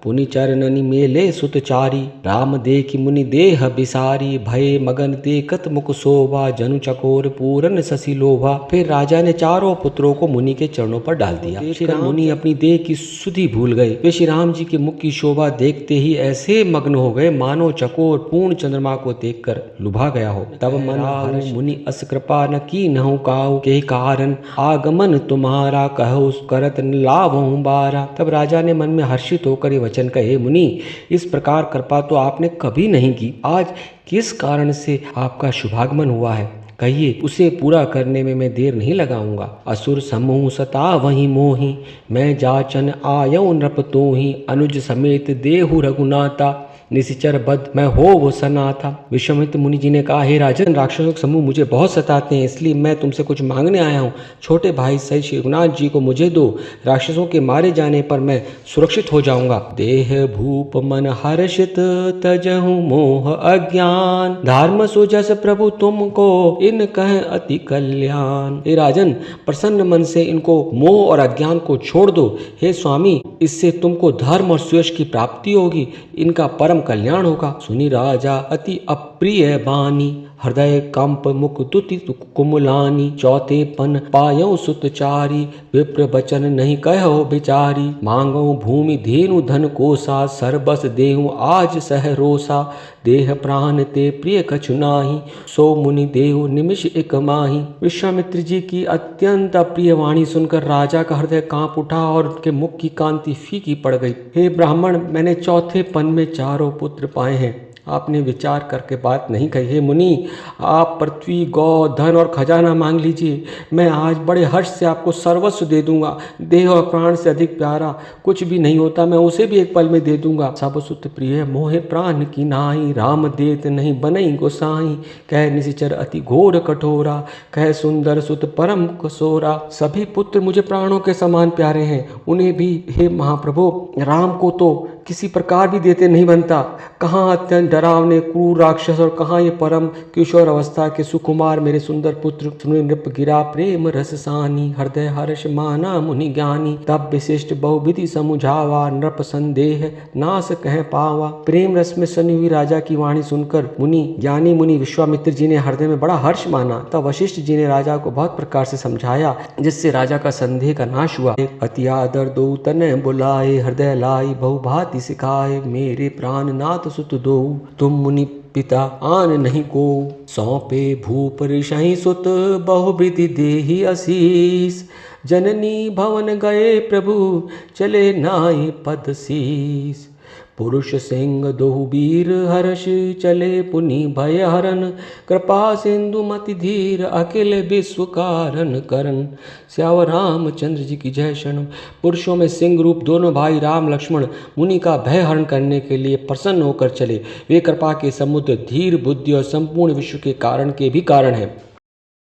पुनि चरणनि मेले सुतचारी, राम देखि मुनि देह बिसारी, भय मगन देखत मुख शोभा, जनु चकोर पूरन शशि लोभा। फिर राजा ने चारों पुत्रों को मुनि के चरणों पर डाल दिया। श्री मुनि अपनी देह की सुधि भूल गए। वे श्री राम जी के मुख की शोभा देखते ही ऐसे मग्न हो गए मानो चकोर पूर्ण चंद्रमा को देखकर लुभा गया हो। तब मन मुनि अस कृपा न की नहु काहू, के कारण आगमन तुम्हारा कहो करत लाभहु बारा। तब राजा ने मन में हर्षित होकर ये वचन कहे, मुनि इस प्रकार कृपा तो आपने कभी नहीं की, आज किस कारण से आपका शुभागमन हुआ है, कहिए, उसे पूरा करने में मैं देर नहीं लगाऊंगा। असुर समूह सता वही मोही, मैं जाचन आयौ नृप तोहि, अनुज समेत देहु रघुनाथा, निशिचर बद मैं हो वो सनाथा। विश्वामित्र मुनि जी ने कहा, हे राजन, राक्षसों के समूह मुझे बहुत सताते हैं, इसलिए मैं तुमसे कुछ मांगने आया हूँ। छोटे भाई सहित श्री रघुनाथ जी को मुझे दो, राक्षसों के मारे जाने पर मैं सुरक्षित हो जाऊंगा। देह भूप मन हर्षित तजहु मोह अज्ञान, धर्म सुजस प्रभु तुमको इन कह अति कल्याण। हे राजन, प्रसन्न मन से इनको मोह और अज्ञान को छोड़ दो। हे स्वामी, इससे तुमको धर्म और सुयश की प्राप्ति होगी, इनका परम कल्याण होगा। सुनी राजा अति अप्रिय बानी, हृदय कंप मुख दुति कुमलानी, चौथे पन पायौ सुतचारी, विप्र बचन नहीं कहो बिचारी, मांगो भूमि धेनु धन कोसा, सरबस देहु आज सह रोसा, देह प्राण ते प्रिय कछु नाही, सो मुनि देहु निमिष एक माही। विश्वामित्र जी की अत्यंत अप्रिय वाणी सुनकर राजा का हृदय कांप उठा और उनके मुख की कांति फीकी पड़ गई। हे ब्राह्मण, मैंने चौथे पन में चारों पुत्र पाए हैं, आपने विचार करके बात नहीं कही। हे मुनि, आप पृथ्वी, गौ, धन और खजाना मांग लीजिए, मैं आज बड़े हर्ष से आपको सर्वस्व दे दूंगा। देह और प्राण से अधिक प्यारा कुछ भी नहीं होता, मैं उसे भी एक पल में दे दूंगा। सब सुत प्रिय मोहे प्राण की नाई, राम देत नहीं बनई गोसाई, कह निशिचर अति घोर कठोरा, कह सुंदर सुत परम कसोरा। सभी पुत्र मुझे प्राणों के समान प्यारे हैं, उन्हें भी हे महाप्रभु राम को तो किसी प्रकार भी देते नहीं बनता। कहाँ अत्यंत डरावने क्रूर राक्षस और कहाँ ये परम किशोर अवस्था के सुकुमार मेरे सुंदर पुत्र। सुनि नृप गिरा प्रेम रस सानी, हृदय हर्ष माना मुनि ज्ञानी, तब विशिष्ट बहुविधि समुझावा, नृप संदेह नाश कह पावा। प्रेम रस में सनी हुई राजा की वाणी सुनकर ज्ञानी मुनि विश्वामित्र जी ने हृदय में बड़ा हर्ष माना। तब वशिष्ठ जी ने राजा को बहुत प्रकार से समझाया, जिससे राजा का संदेह का नाश हुआ। अति आदर दो तने बुलाए, हृदय लाई बहु भांति सिखाए, मेरे प्राण नाथ सुत दो, तुम मुनि पिता आन नहीं को, सौंपे भूप ऋषि सुत बहुविधि देहि असीस, जननी भवन गए प्रभु चले नाई पद शीस। पुरुष सिंह दोहु वीर हर्ष, चले पुनि भय हरन, कृपा सिंधु मति धीर, अखिल विश्व कारण करन। श्यावर रामचंद्र जी की जय शरण। पुरुषों में सिंह रूप दोनों भाई राम लक्ष्मण मुनि का भय हरण करने के लिए प्रसन्न होकर चले। वे कृपा के समुद्र, धीर बुद्धि और संपूर्ण विश्व के कारण के भी कारण हैं।